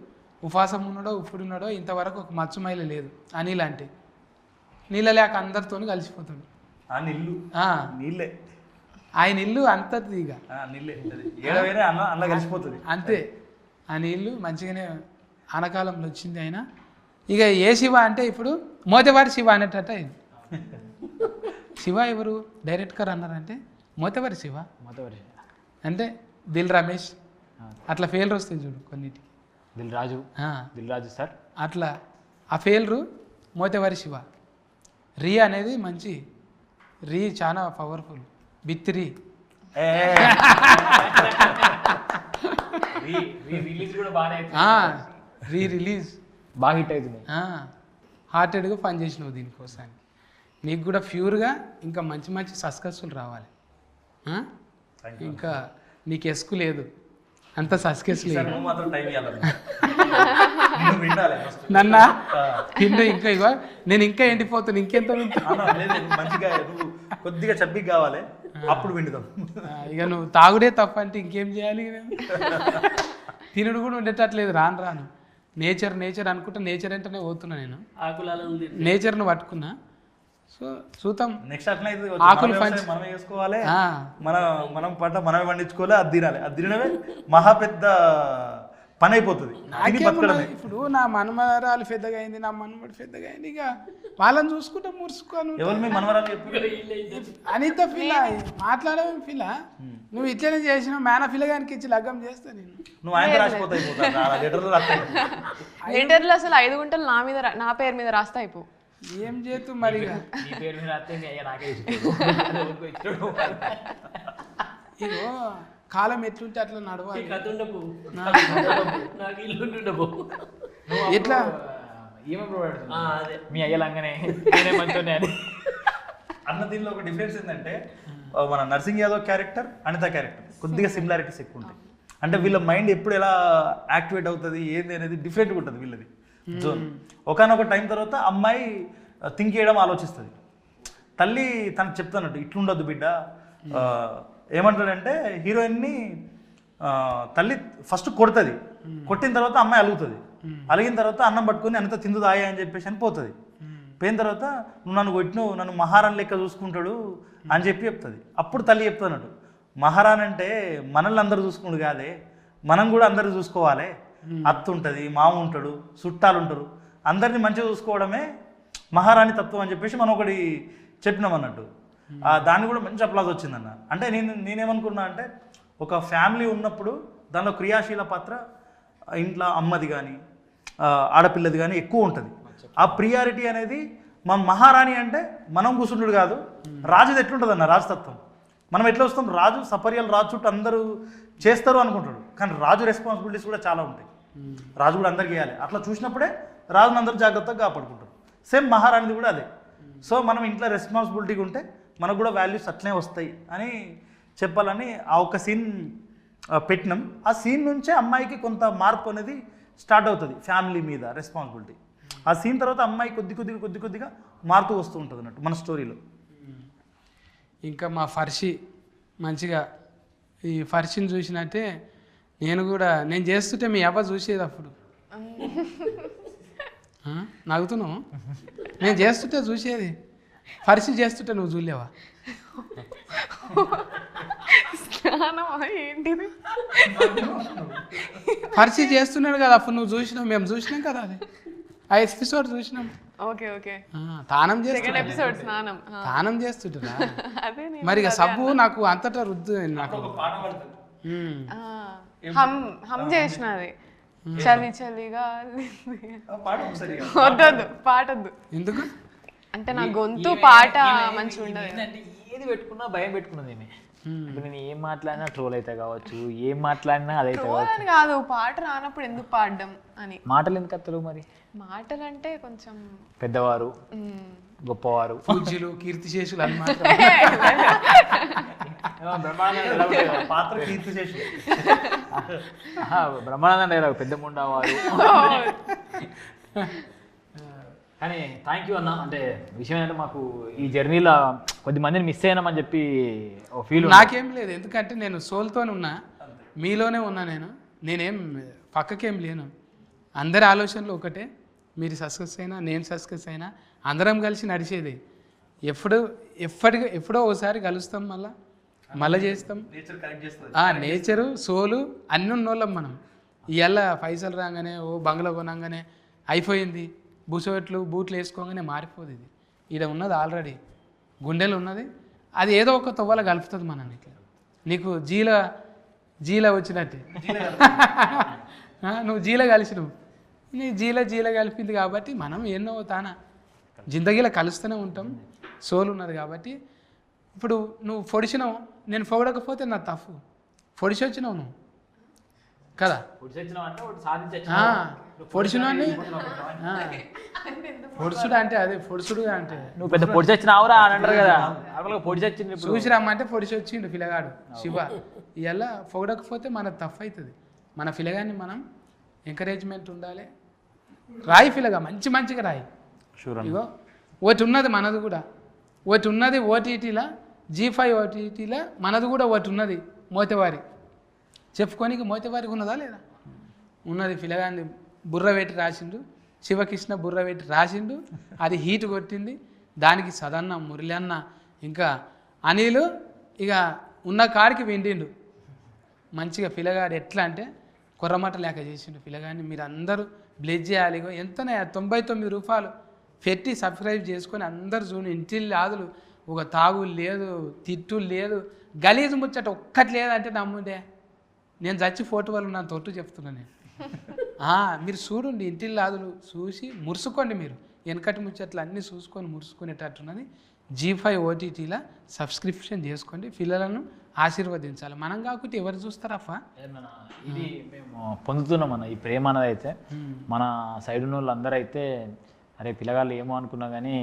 ఉపాసం ఉన్నాడో ఉన్నాడో ఇంతవరకు ఒక మచ్చు మైల లేదు. అనిల్ అంటే నీళ్ళ లేక అందరితో కలిసిపోతాడు. ఆయన ఇల్లు అంతది ఇక కలిసిపోతుంది అంతే. ఆ నీళ్ళు మంచిగానే ఆనకాలంలో వచ్చింది. ఆయన ఇక ఏ శివ అంటే ఇప్పుడు మోతేవారి శివ అనేటట్టు అయింది. శివ ఎవరు డైరెక్టర్ అన్నారంటే మోతేవారి శివ అంటే దిల్ రమేష్ అట్లా ఫెయిల్ర్ వస్తుంది చూడు కొన్నిటికి. దిల్ రాజు సార్ అట్లా ఆ ఫెయిల్రు మోతేవారి శివ. రీ అనేది మంచి రీ చాలా పవర్ఫుల్. బిత్తిరి రీ రిలీజ్ బాగా హిట్ అవుతుంది. హార్టెడ్గా పనిచేసినావు దీనికోసానికి. నీకు కూడా ప్యూర్గా ఇంకా మంచి మంచి సక్సెస్ఫుల్ రావాలి. ఇంకా నీకు ఎస్కు లేదు, అంత సక్సెస్ లేదు. నన్న తిండు ఇంకా ఇగో నేను ఇంకా ఎండిపోతాను. ఇంకెంత మంచిగా కొద్దిగా చబ్బి కావాలి, అప్పుడు విండుదాం. ఇక నువ్వు తాగుడే తప్ప అంటే ఇంకేం చేయాలి? తినుడు కూడా ఉండేటట్లేదు. రాను నేచర్ అనుకుంటా. నేచర్ అంటేనే పోతున్నా నేను. నేచర్ను పట్టుకున్నా. సో చూద్దాం. నెక్స్ట్ అట్లా ఆకులు మనమే చేసుకోవాలి, మనం పంట మనమే పండించుకోవాలి. అది తినాలి. అది తినడమే మహా పెద్ద పని అయిపోతుంది. ఇప్పుడు నా మనమరాలు పెద్దగా అయింది, నా మనమడు పెద్దగా అయింది, ఇక వాళ్ళని చూసుకుంటా మురుసుకోను. అనిత ఫిల్ మాట్లాడమే ఫిల్. నువ్వు ఇట్లనే చేసిన మేన ఫిల్లగానికి ఇచ్చి లగ్గం చేస్తా నేను. లెటర్లు అసలు 5 గుంటలు నా పేరు మీద రాస్తా అయిపో. ఏం చేతు మరి ఇగో కాలం ఎట్లుంటే అట్లా నడవాలి. ఎట్లా మీ అయ్యలంగానే అన్న దీనిలో ఒక డిఫరెన్స్ ఏంటంటే మన నర్సింగ్ యాదవ్ క్యారెక్టర్, అనిత క్యారెక్టర్ కొద్దిగా సిమిలారిటీస్ ఎక్కువ ఉంటాయి. అంటే వీళ్ళ మైండ్ ఎప్పుడు ఎలా యాక్టివేట్ అవుతుంది ఏంది అనేది డిఫరెంట్గా ఉంటుంది వీళ్ళది జోన్. ఒకనొక టైం తర్వాత అమ్మాయి థింక్ చేయడం ఆలోచిస్తుంది. తల్లి తనకు చెప్తానట్టు ఇట్లుండొద్దు బిడ్డ. ఏమంటాడంటే హీరోయిన్ని తల్లి ఫస్ట్ కొడుతుంది, కొట్టిన తర్వాత అమ్మాయి అలుగుతుంది. అలిగిన తర్వాత అన్నం పట్టుకొని అనిత తిందు దాయ అని చెప్పేసి అని పోతుంది. పోయిన తర్వాత నువ్వు నన్ను కొట్టినవు, నన్ను మహారాణి లెక్క చూసుకుంటాడు అని చెప్పి చెప్తుంది. అప్పుడు తల్లి చెప్తానట్టు మహారాణి అంటే మనల్ని అందరూ చూసుకుంటు కాదే, మనం కూడా అందరూ చూసుకోవాలి. అత్త ఉంటుంది, మామ ఉంటాడు, చుట్టాలు ఉంటారు, అందరినీ మంచిగా చూసుకోవడమే మహారాణి తత్వం అని చెప్పేసి మనం ఒకటి చెప్పినాం అన్నట్టు. దాన్ని కూడా మంచి అప్లాజ్ వచ్చిందన్న. అంటే నేనేమనుకున్నా అంటే ఒక ఫ్యామిలీ ఉన్నప్పుడు దానిలో క్రియాశీల పాత్ర ఇంట్లో అమ్మది కానీ ఆడపిల్లది కానీ ఎక్కువ ఉంటుంది. ఆ ప్రియారిటీ అనేది మన మహారాణి అంటే మనం కూర్చుంటుడు కాదు, రాజుది ఎట్లుంటుంది అన్న రాజతత్వం. మనం ఎట్లా వస్తాం, రాజు సపర్యాలు రాజు చుట్టూ అందరూ చేస్తారు అనుకుంటాడు, కానీ రాజు రెస్పాన్సిబిలిటీస్ కూడా చాలా ఉంటాయి. రాజు కూడా అందరికి చేయాలి. అట్లా చూసినప్పుడే రాజుని అందరూ జాగ్రత్తగా కాపాడుకుంటారు. సేమ్ మహారాణిది కూడా అదే. సో మనం ఇంట్లో రెస్పాన్సిబిలిటీగా ఉంటే మనకు కూడా వాల్యూస్ అట్లనే వస్తాయి అని చెప్పాలని ఆ ఒక్క సీన్ పెట్టినాం. ఆ సీన్ నుంచే అమ్మాయికి కొంత మార్పు అనేది స్టార్ట్ అవుతుంది ఫ్యామిలీ మీద రెస్పాన్సిబిలిటీ. ఆ సీన్ తర్వాత అమ్మాయి కొద్ది కొద్దిగా మారుతూ వస్తూ ఉంటుంది అన్నట్టు మన స్టోరీలో. ఇంకా మా ఫర్షి మంచిగా ఈ ఫర్షిని చూసినట్టే నేను చేస్తుంటే మీ అవ్వ చూసేది అప్పుడు. నవ్వుతున్నావు? నేను చేస్తుంటే చూసేది, ఫర్షి చేస్తుంటే నువ్వు చూడలేవా? ధ్యానమా ఏంటిది? పరిచయం చేస్తున్నాడు కదా అప్పుడు నువ్వు చూసినావు, మేము చూసినాం కదా అది ఆ ఎపిసోడ్ చూసినాం. ఓకే ఓకే తానం సెకండ్ చేస్తుంటా, ఎపిసోడ్ స్నానం. తానం చేస్తుంటురా. అదే నేను మరి ఇక సబ్బు నాకు అంతటా రుద్దు నాకు. హమ్ చేసిన అది చలి చలిగా వద్దొద్దు పాటొద్దు. ఎందుకు? అంటే నా గొంతు పాట మంచిగా ఉండదు. ఏంటంటే ఏది పెట్టుకున్నా భయం పెట్టుకున్నది ఏమి. ఇప్పుడు నేను ఏం మాట్లాడినా ట్రోల్ అయితే కావచ్చు, ఏం మాట్లాడినా అదైతే కావచ్చు. అని కాదు, పాట రానప్పుడు ఎందుకు పాడడం అని. మాటలు ఎందుకు అత్తరు మరి? మాటలు అంటే కొంచెం పెద్దవారు, గొప్పవారు, పూజ్యులు, కీర్తిశేషులు అని మాత్రం. పాత్ర కీర్తి చేసి బ్రహ్మానంద డైలాగ్ పెద్ద ముండవారు. కానీ థ్యాంక్ యూ అన్న. అంటే విషయం ఏంటంటే మాకు ఈ జర్నీలో కొద్ది మందిని మిస్ అయినామని చెప్పి ఒక ఫీల్. నాకేం లేదు, ఎందుకంటే నేను సోల్తోనే ఉన్నా, మీలోనే ఉన్నా. నేనేం పక్కకేం లేను. అందరి ఆలోచనలు ఒకటే, మీరు సక్సెస్ అయినా నేను సక్సెస్ అయినా అందరం కలిసి నడిచేది. ఎప్పుడో ఒకసారి కలుస్తాం, మళ్ళీ చేస్తాం. నేచరు సోలు అన్నీ ఉన్నోళ్ళం మనం. ఇవాళ పైసలు రాగానే ఓ బంగ్లా కొనగానే అయిపోయింది, బూట్లు వేసుకోగానే మారిపోదు. ఇది ఈడ ఉన్నది ఆల్రెడీ గుండెలు ఉన్నది, అది ఏదో ఒక తవ్వల కలుపుతుంది మనల్ని. ఇట్లా నీకు జీల వచ్చినట్టే నువ్వు జీల కలిసినవు, నీ జీల కలిపింది కాబట్టి మనం ఎన్నో తానా జిందగీలో కలుస్తూనే ఉంటాం. సోల్ ఉన్నది కాబట్టి ఇప్పుడు నువ్వు పొడిచినావు, నేను పొగడకపోతే నా తప్పు. పొడిచి వచ్చినావు నువ్వు కదా, పొడిచినవాడిని. పొడుచుడు అంటే అదే పొడుచుడుగా అంటే నువ్వు పెద్ద పొడి చచ్చినావురా అని అంటారు కదా, పొడి చచ్చింది. చూసి రమ్మంటే పొడిచి వచ్చిండు పిల్లగాడు శివ. ఇవాళ పొగడకపోతే మన తప్పు అవుతుంది. మన పిల్లగాన్ని మనం ఎంకరేజ్మెంట్ ఉండాలి. రాయి పిల్లగా మంచిగా రాయి. ఇగో ఒకటి ఉన్నది మనది కూడా, ఒకటి ఉన్నది ఓటీటీలా, G5 ఓటీటీలా మనది కూడా ఒకటి ఉన్నది. మోతేవారి చెప్పుకోనికి మోతేవారికి ఉన్నదా లేదా? ఉన్నది. పిల్లగాన్ని బుర్రవేటి రాసిండు, శివకృష్ణ బుర్రవేటి రాసిండు, అది హీట్ కొట్టింది. దానికి సదన్న, మురళన్న, ఇంకా అనిలు ఇక ఉన్న కాడికి విండిండు మంచిగా. పిల్లగాడు ఎట్లా అంటే కొర్రమట లేక చేసిండు పిల్లగాడిని. మీరు అందరూ బ్లెజ్ చేయాలి. ఎంతనే 99 రూపాయలు పెట్టి సబ్స్క్రైబ్ చేసుకొని అందరు చూడు. ఇంటిల్లి ఆదులు, ఒక తాగులు లేదు, తిట్టులు లేదు, గలీజు ముచ్చట ఒక్కటి లేదంటే నమ్ముండే. నేను చచ్చి ఫోటో వాళ్ళు నా తొట్టు చెప్తున్నా నేను. మీరు చూడండి, ఇంటిల్లి ఆదులు చూసి మురుసుకోండి. మీరు వెనకటి ముచ్చట్లు అన్నీ చూసుకొని మురుసుకునేటట్టున్నది. G5 ఓటీటీలా సబ్స్క్రిప్షన్ చేసుకోండి, పిల్లలను ఆశీర్వదించాలి. మనం కాకపోతే ఎవరు చూస్తారప్ప? ఇది మేము పొందుతున్నాం అన్న ఈ ప్రేమ అనేది. అయితే మన సైడ్ ఉన్న వాళ్ళు అందరూ అయితే అరే పిల్లగాళ్ళు ఏమో అనుకున్నా కానీ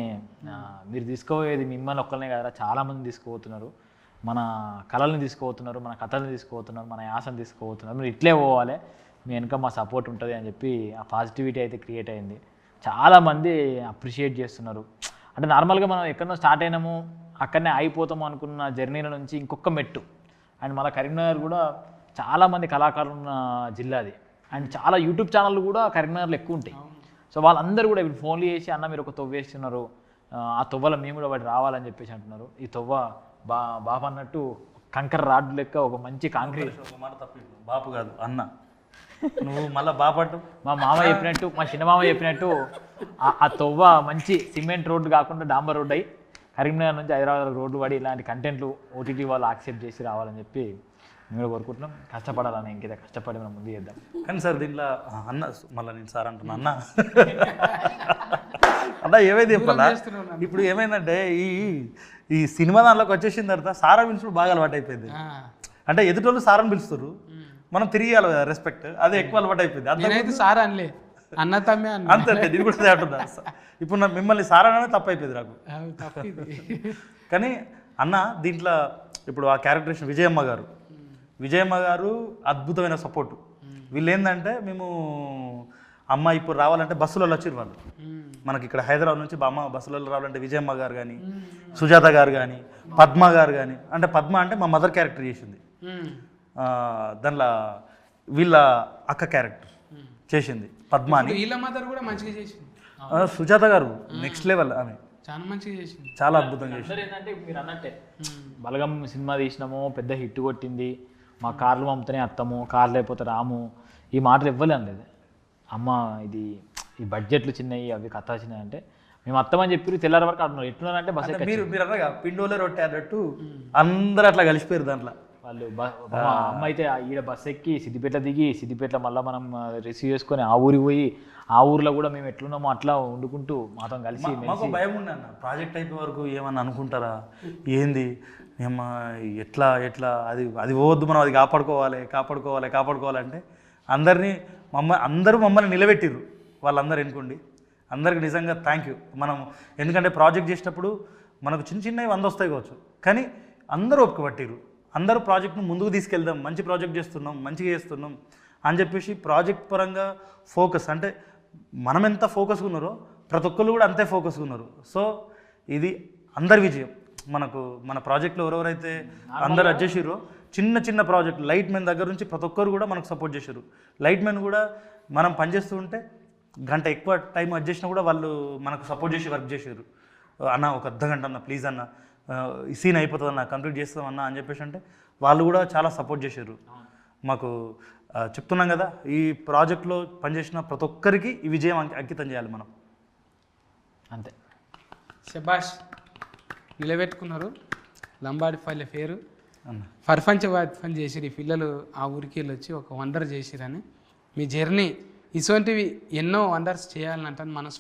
మీరు తీసుకోపోయేది మిమ్మల్ని ఒక్కరినే కదా, చాలామంది తీసుకుపోతున్నారు. మన కళల్ని తీసుకుపోతున్నారు, మన కథల్ని తీసుకుపోతున్నారు, మన యాసను తీసుకుపోతున్నారు. మీరు ఇట్లే పోవాలి, మీ వెనక మా సపోర్ట్ ఉంటుంది అని చెప్పి ఆ పాజిటివిటీ అయితే క్రియేట్ అయింది. చాలామంది అప్రిషియేట్ చేస్తున్నారు. అంటే నార్మల్గా మనం ఎక్కడో స్టార్ట్ అయినాము, అక్కడనే అయిపోతాము అనుకున్న జర్నీల నుంచి ఇంకొక మెట్టు. అండ్ మన కరీంనగర్ కూడా చాలామంది కళాకారులు ఉన్న జిల్లా అది. అండ్ చాలా యూట్యూబ్ ఛానళ్ళు కూడా కరీంనగర్లో ఎక్కువ ఉంటాయి. సో వాళ్ళందరూ కూడా ఇప్పుడు ఫోన్లు చేసి అన్న మీరు ఒక తొవ్వ వేస్తున్నారు, ఆ తొవ్వలో మేము కూడా వాటి రావాలని చెప్పేసి అంటున్నారు. ఈ తొవ్వ బాబు అన్నట్టు కంకర రాడ్ లెక్క ఒక మంచి కాంక్రీట్. బాపు కాదు అన్న, నువ్వు మళ్ళీ బాపట్టు. మా మామ చెప్పినట్టు, మా చిన్న మామ చెప్పినట్టు ఆ తొవ్వ మంచి సిమెంట్ రోడ్డు కాకుండా డాంబర్ రోడ్డు అయ్యి కరీంనగర్ నుంచి హైదరాబాద్ రోడ్డు పడి ఇలాంటి కంటెంట్లు ఓటీటీ వాళ్ళు యాక్సెప్ట్ చేసి రావాలని చెప్పి మేము కూడా కోరుకుంటున్నాం. కష్టపడాలని ఇంకేదో కష్టపడి మనం ముందు చేద్దాం. కానీ సార్ దీంట్లో అన్న, మళ్ళీ నేను సార్ అంటున్నా అన్న అన్నా ఏమైంది చెప్పాలా? ఇప్పుడు ఏమైందంటే ఈ సినిమా దాంట్లోకి వచ్చేసిన తర్వాత సారా పిలుచుడు బాగా అలవాటు అయిపోయింది. అంటే ఎదుటోళ్ళు సారని పిలుస్తారు, మనం తిరిగి కదా రెస్పెక్ట్, అదే ఎక్కువ అలవాటు అయిపోయింది. నేనైతే సార్ అనలే, అన్న తమ్మే అన్న. అంతే, నేను కూడా అంటున్నా. ఇప్పుడు మిమ్మల్ని సార్ అనేది తప్పు అయిపోయింది నాకు. కానీ అన్న దీంట్లో ఇప్పుడు ఆ క్యారెక్టరేషన్ విజయమ్మ గారు అద్భుతమైన సపోర్టు. వీళ్ళు ఏంటంటే మేము అమ్మ ఇప్పుడు రావాలంటే బస్సులలో వచ్చారు వాళ్ళు. మనకి ఇక్కడ హైదరాబాద్ నుంచి అమ్మ బస్సులలో రావాలంటే విజయమ్మ గారు కానీ, సుజాత గారు కానీ, పద్మ గారు కానీ. అంటే పద్మ అంటే మా మదర్ క్యారెక్టర్ చేసింది, దానిలో వీళ్ళ అక్క క్యారెక్టర్ చేసింది పద్మ అని. వీళ్ళ మదర్ కూడా మంచిగా చేసింది. సుజాత గారు నెక్స్ట్ లెవెల్ ఆమె, చాలా మంచిగా చేసింది. చాలా అద్భుతంగా చేసింది. అందరూ ఏంటంటే మీరు అన్నట్టే బలగం సినిమా తీసినాము, పెద్ద హిట్ కొట్టింది, మా కార్లు పంపుతూనే అత్తము, కార్లు లేకపోతే రాము, ఈ మాటలు ఇవ్వలే అనలేదు. అమ్మ ఇది ఈ బడ్జెట్లు చిన్నవి, అవి కథ చిన్నవి అంటే మేము అత్తమని చెప్పి తెల్లారి వరకు ఆడుతున్నారు. ఎట్లున్నారంటే బస్ మీరు అన్నగా పిండోలే రొట్టె అన్నట్టు అందరూ అట్లా కలిసిపోయారు దాంట్లో. వాళ్ళు అమ్మ అయితే ఈడ బస్ ఎక్కి సిద్దిపేట దిగి, సిద్దిపేట మళ్ళీ మనం రిసీవ్ చేసుకొని ఆ ఊరికి పోయి, ఆ ఊర్లో కూడా మేము ఎట్లున్నామో అట్లా వండుకుంటూ మాతో కలిసి మాకు భయం ఉండే అన్న, ప్రాజెక్ట్ అయిపోయే వరకు ఏమన్నా అనుకుంటారా ఏంది ఏమన్నా ఎట్లా ఎట్లా అది అది పోవద్దు, మనం అది కాపాడుకోవాలంటే అందరూ మమ్మల్ని నిలబెట్టిర్రు. వాళ్ళందరూ ఎన్నుకోండి, అందరికి నిజంగా థ్యాంక్ యూ. మనం ఎందుకంటే ప్రాజెక్ట్ చేసేటప్పుడు మనకు చిన్నవి 100 వస్తాయి కావచ్చు, కానీ అందరూ ఒప్పుకోబట్టిర్రు. అందరూ ప్రాజెక్ట్ను ముందుకు తీసుకెళ్దాం, మంచి ప్రాజెక్ట్ చేస్తున్నాం, మంచిగా చేస్తున్నాం అని చెప్పేసి ప్రాజెక్ట్ పరంగా ఫోకస్, అంటే మనం ఎంత ఫోకస్గా ఉన్నారో ప్రతి ఒక్కరు కూడా అంతే ఫోకస్గా ఉన్నారు. సో ఇది అందరి విజయం. మన ప్రాజెక్ట్లో ఎవరెవరైతే అందరు వచ్చేసారో చిన్న ప్రాజెక్ట్ లైట్ మెన్ దగ్గర నుంచి ప్రతి ఒక్కరు కూడా మనకు సపోర్ట్ చేశారు. లైట్ మెన్ కూడా మనం పనిచేస్తూ ఉంటే గంట ఎక్కువ టైం చేసినా కూడా వాళ్ళు మనకు సపోర్ట్ చేసి వర్క్ చేశారు. అన్న ఒక అర్ధగంట అన్న ప్లీజ్ అన్న, ఈ సీన్ అయిపోతుంది అన్న, కంప్లీట్ చేస్తామన్నా అని చెప్పేసి అంటే వాళ్ళు కూడా చాలా సపోర్ట్ చేశారు మాకు. చెప్తున్నాం కదా, ఈ ప్రాజెక్ట్లో పనిచేసిన ప్రతి ఒక్కరికి ఈ విజయం అంకితం చేయాలి మనం. అంతే. శబాష్, నిలబెట్టుకున్నారు. లంబాడి పల్లె పేరు ప్రపంచ వ్యాప్తం చేసిరు ఈ పిల్లలు. ఆ ఊరికి వెళ్ళి వచ్చి ఒక వండర్ చేసిరని మీ జర్నీ ఇటువంటివి ఎన్నో వండర్స్ చేయాలని అంటే మనసు